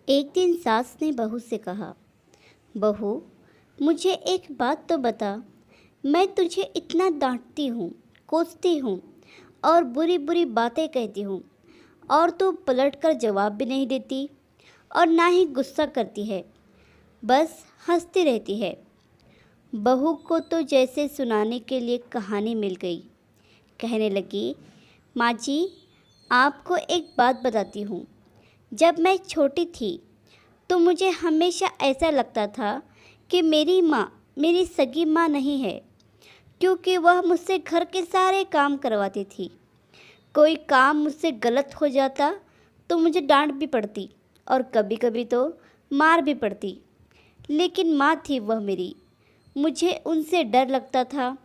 एक दिन सास ने बहू से कहा, बहू, मुझे एक बात तो बता। मैं तुझे इतना डांटती हूँ, कोसती हूँ और बुरी बुरी बातें कहती हूँ, और तू पलट कर जवाब भी नहीं देती और ना ही गुस्सा करती है, बस हंसती रहती है। बहू को तो जैसे सुनाने के लिए कहानी मिल गई। कहने लगी, माँ जी, आपको एक बात बताती हूँ। जब मैं छोटी थी तो मुझे हमेशा ऐसा लगता था कि मेरी माँ मेरी सगी माँ नहीं है, क्योंकि वह मुझसे घर के सारे काम करवाती थी। कोई काम मुझसे गलत हो जाता तो मुझे डांट भी पड़ती और कभी कभी तो मार भी पड़ती। लेकिन माँ थी वह मेरी, मुझे उनसे डर लगता था,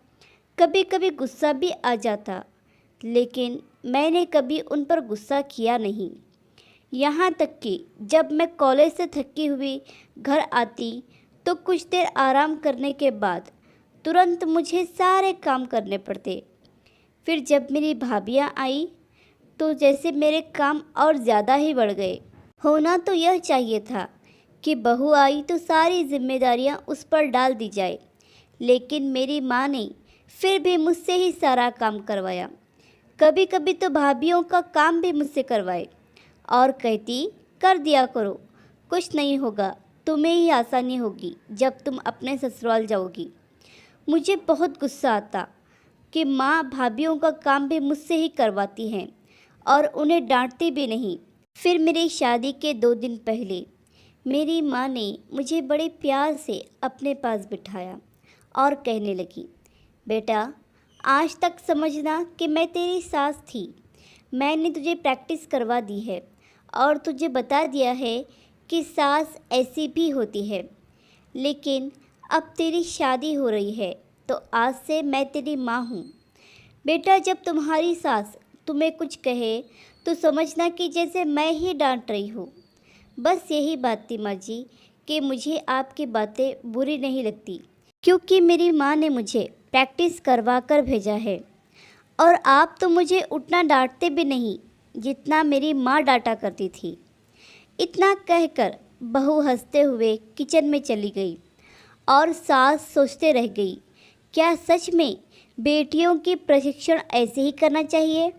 कभी कभी गुस्सा भी आ जाता, लेकिन मैंने कभी उन पर गुस्सा किया नहीं। यहाँ तक कि जब मैं कॉलेज से थकी हुई घर आती तो कुछ देर आराम करने के बाद तुरंत मुझे सारे काम करने पड़ते। फिर जब मेरी भाभियाँ आई तो जैसे मेरे काम और ज़्यादा ही बढ़ गए। होना तो यह चाहिए था कि बहू आई तो सारी जिम्मेदारियाँ उस पर डाल दी जाए, लेकिन मेरी माँ ने फिर भी मुझसे ही सारा काम करवाया। कभी कभी तो भाभियों का काम भी मुझसे करवाए और कहती, कर दिया करो, कुछ नहीं होगा, तुम्हें ही आसानी होगी जब तुम अपने ससुराल जाओगी। मुझे बहुत गुस्सा आता कि माँ भाभियों का काम भी मुझसे ही करवाती हैं और उन्हें डांटती भी नहीं। फिर मेरी शादी के 2 दिन पहले मेरी माँ ने मुझे बड़े प्यार से अपने पास बिठाया और कहने लगी, बेटा, आज तक समझना कि मैं तेरी सास थी। मैंने तुझे प्रैक्टिस करवा दी है और तुझे बता दिया है कि सास ऐसी भी होती है। लेकिन अब तेरी शादी हो रही है तो आज से मैं तेरी माँ हूँ। बेटा, जब तुम्हारी सास तुम्हें कुछ कहे तो समझना कि जैसे मैं ही डांट रही हूँ। बस यही बात थी माँ जी, कि मुझे आपकी बातें बुरी नहीं लगती, क्योंकि मेरी माँ ने मुझे प्रैक्टिस करवा कर भेजा है। और आप तो मुझे उतना डांटते भी नहीं जितना मेरी माँ डांटा करती थी। इतना कहकर बहू हंसते हुए किचन में चली गई और सास सोचते रह गई, क्या सच में बेटियों की प्रशिक्षण ऐसे ही करना चाहिए।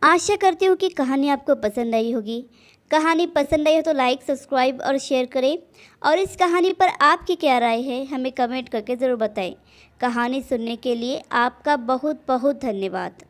आशा करती हूँ कि कहानी आपको पसंद आई होगी। कहानी पसंद आई हो तो लाइक, सब्सक्राइब और शेयर करें, और इस कहानी पर आपकी क्या राय है हमें कमेंट करके ज़रूर बताएं। कहानी सुनने के लिए आपका बहुत बहुत धन्यवाद।